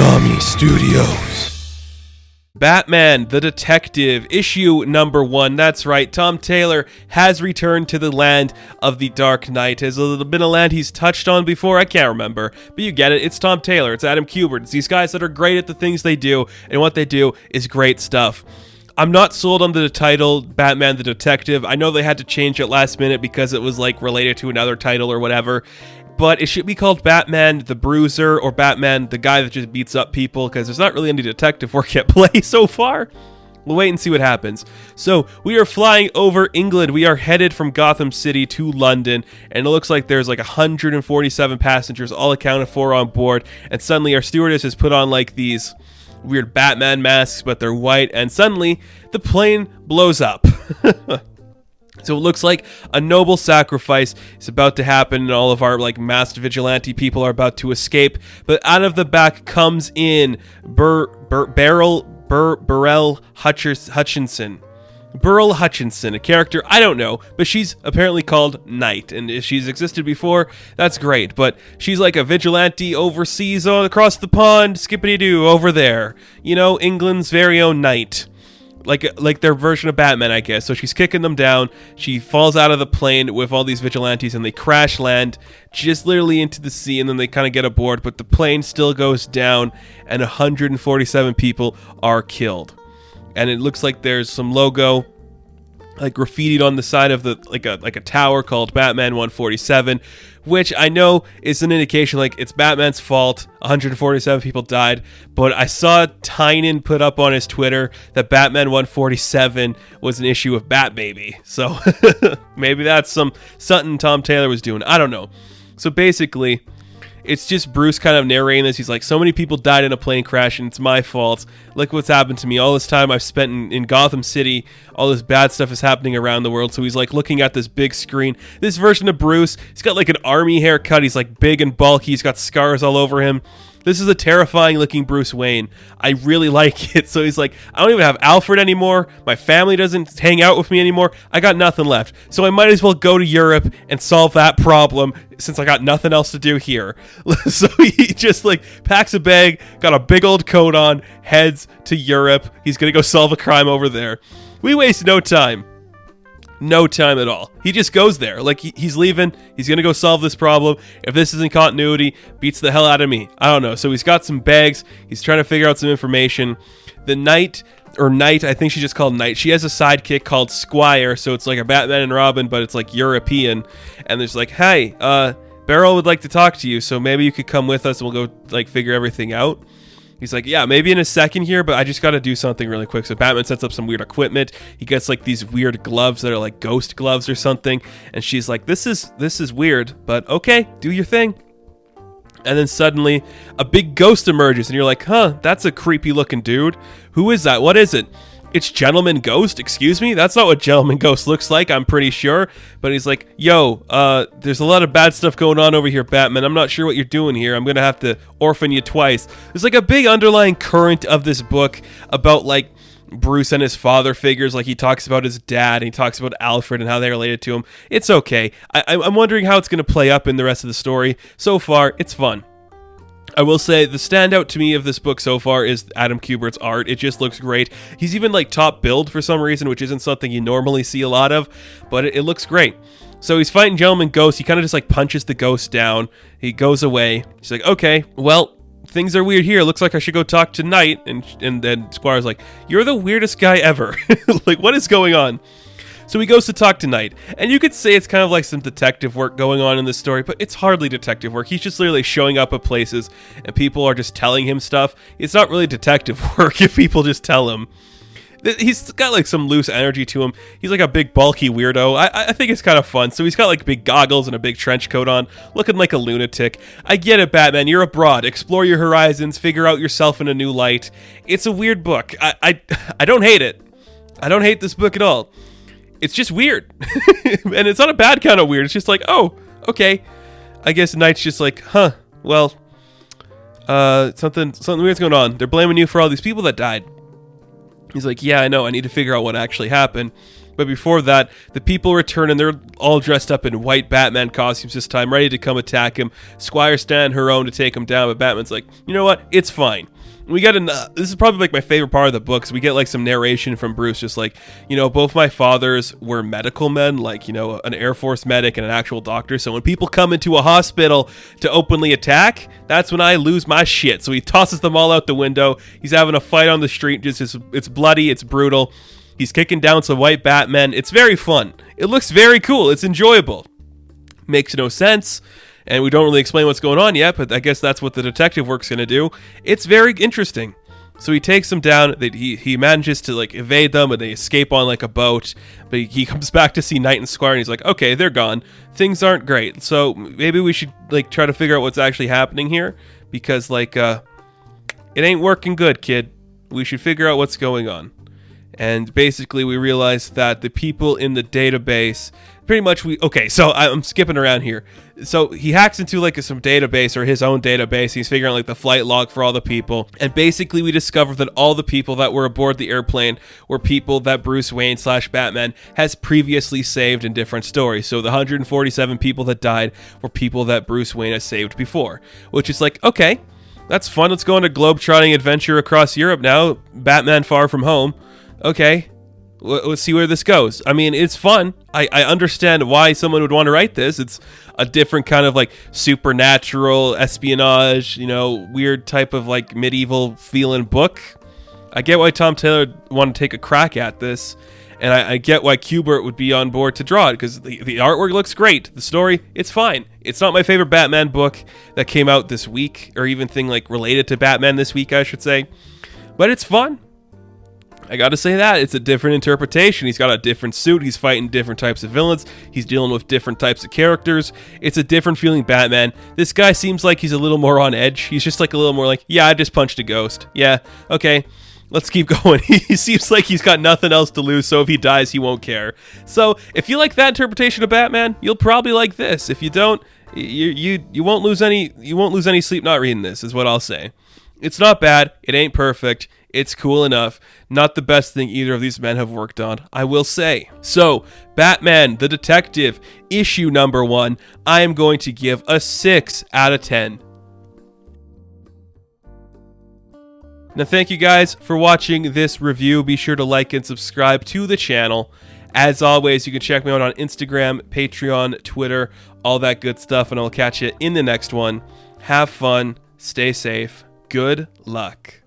Toonami Studios. Batman the Detective, issue number 1. That's right, Tom Taylor has returned to the land of the Dark Knight. Has it been a land he's touched on before? I can't remember. But you get it, it's Tom Taylor, it's Adam Kubert. It's these guys that are great at the things they do, and what they do is great stuff. I'm not sold on the title, Batman the Detective. I know they had to change it last minute because it was like related to another title or whatever. But it should be called Batman the Bruiser or Batman the guy that just beats up people, because there's not really any detective work at play so far. We'll wait and see what happens. So we are flying over England. We are headed from Gotham City to London, and it looks like there's like 147 passengers all accounted for on board. And suddenly our stewardess has put on like these weird Batman masks, but they're white, and suddenly the plane blows up. So it looks like a noble sacrifice is about to happen, and all of our like masked vigilante people are about to escape. But out of the back comes in Beryl Hutchinson. Beryl Hutchinson, a character I don't know, but she's apparently called Knight, and if she's existed before, that's great. But she's like a vigilante overseas, across the pond, skippity-doo, over there. You know, England's very own Knight. Like their version of Batman, I guess. So she's kicking them down. She falls out of the plane with all these vigilantes, and they crash land just literally into the sea, and then they kind of get aboard, but the plane still goes down, and 147 people are killed. And it looks like there's some logo like graffitied on the side of the like a tower called Batman 147, which I know is an indication like it's Batman's fault. 147 people died, but I saw Tynan put up on his Twitter that Batman 147 was an issue of Batbaby. So maybe that's something Tom Taylor was doing. I don't know. So basically, it's just Bruce kind of narrating this. He's like, so many people died in a plane crash, and it's my fault. Look what's happened to me. All this time I've spent in Gotham City, all this bad stuff is happening around the world. So he's like looking at this big screen. This version of Bruce, he's got like an army haircut. He's like big and bulky. He's got scars all over him. This is a terrifying looking Bruce Wayne. I really like it. So he's like, I don't even have Alfred anymore. My family doesn't hang out with me anymore. I got nothing left. So I might as well go to Europe and solve that problem since I got nothing else to do here. So he just like packs a bag, got a big old coat on, heads to Europe. He's going to go solve a crime over there. We waste no time. No time at all. He just goes there. Like, he's leaving. He's going to go solve this problem. If this isn't continuity, beats the hell out of me. I don't know. So he's got some bags. He's trying to figure out some information. The Knight, I think she's just called Knight. She has a sidekick called Squire. So it's like a Batman and Robin, but it's like European. And there's like, hey, Beryl would like to talk to you. So maybe you could come with us and we'll go like figure everything out. He's like, yeah, maybe in a second here, but I just got to do something really quick. So Batman sets up some weird equipment. He gets like these weird gloves that are like ghost gloves or something. And she's like, this is weird, but okay, do your thing. And then suddenly a big ghost emerges and you're like, huh, that's a creepy looking dude. Who is that? What is it? It's Gentleman Ghost, excuse me? That's not what Gentleman Ghost looks like, I'm pretty sure. But he's like, yo, there's a lot of bad stuff going on over here, Batman. I'm not sure what you're doing here. I'm going to have to orphan you twice. There's like a big underlying current of this book about like Bruce and his father figures. Like he talks about his dad and he talks about Alfred and how they related to him. It's okay. I'm wondering how it's going to play up in the rest of the story. So far, it's fun. I will say the standout to me of this book so far is Adam Kubert's art. It just looks great. He's even like top build for some reason, which isn't something you normally see a lot of, but it looks great. So he's fighting Gentleman Ghost. He kind of just like punches the ghost down. He goes away. He's like, okay, well, things are weird here. Looks like I should go talk to Knight. And then Squire's like, you're the weirdest guy ever. Like, what is going on? So he goes to talk to Knight, and you could say it's kind of like some detective work going on in this story, but it's hardly detective work. He's just literally showing up at places, and people are just telling him stuff. It's not really detective work if people just tell him. He's got like some loose energy to him. He's like a big bulky weirdo. I think it's kind of fun. So he's got like big goggles and a big trench coat on, looking like a lunatic. I get it, Batman. You're abroad. Explore your horizons. Figure out yourself in a new light. It's a weird book. I don't hate it. I don't hate this book at all. It's just weird. And it's not a bad kind of weird. It's just like, oh, okay. I guess Knight's just like, huh, well, something weird's going on. They're blaming you for all these people that died. He's like, yeah, I know. I need to figure out what actually happened. But before that, the people return and they're all dressed up in white Batman costumes this time, ready to come attack him. Squire stand her own to take him down, but Batman's like, you know what? It's fine. We get this is probably like my favorite part of the book. So we get like some narration from Bruce, just like, both my fathers were medical men, like, an Air Force medic and an actual doctor. So when people come into a hospital to openly attack, that's when I lose my shit. So he tosses them all out the window. He's having a fight on the street. It's bloody. It's brutal. He's kicking down some white Batmen. It's very fun. It looks very cool. It's enjoyable. Makes no sense. And we don't really explain what's going on yet, but I guess that's what the detective work's going to do. It's very interesting. So he takes them down. He manages to like evade them, and they escape on like a boat. But he comes back to see Knight and Squire, and he's like, okay, they're gone. Things aren't great. So maybe we should like try to figure out what's actually happening here, because like it ain't working good, kid. We should figure out what's going on. And basically we realize that the people in the database, pretty much so I'm skipping around here. So he hacks into like some database, or his own database. He's figuring out like the flight log for all the people. And basically we discover that all the people that were aboard the airplane were people that Bruce Wayne / Batman has previously saved in different stories. So the 147 people that died were people that Bruce Wayne has saved before, which is like, okay, that's fun. Let's go on a globe-trotting adventure across Europe now. Batman Far From Home. Okay, let's see where this goes. I mean, it's fun. I understand why someone would want to write this. It's a different kind of like supernatural espionage, weird type of like medieval feeling book. I get why Tom Taylor wanted to take a crack at this, and I get why Kubert would be on board to draw it, because the artwork looks great. The story, it's fine. It's not my favorite Batman book that came out this week, or even thing like related to Batman this week, I should say. But it's fun. I gotta say that. It's a different interpretation. He's got a different suit. He's fighting different types of villains. He's dealing with different types of characters. It's a different feeling Batman. This guy seems like he's a little more on edge. He's just like a little more like, yeah, I just punched a ghost. Yeah, okay, let's keep going. He seems like he's got nothing else to lose, so if he dies, he won't care. So if you like that interpretation of Batman, you'll probably like this. If you don't, you won't lose any sleep not reading this, is what I'll say. It's not bad. It ain't perfect. It's cool enough. Not the best thing either of these men have worked on, I will say. So, Batman the Detective, issue number 1, I am going to give a 6 out of 10. Now, thank you guys for watching this review. Be sure to like and subscribe to the channel. As always, you can check me out on Instagram, Patreon, Twitter, all that good stuff, and I'll catch you in the next one. Have fun. Stay safe. Good luck.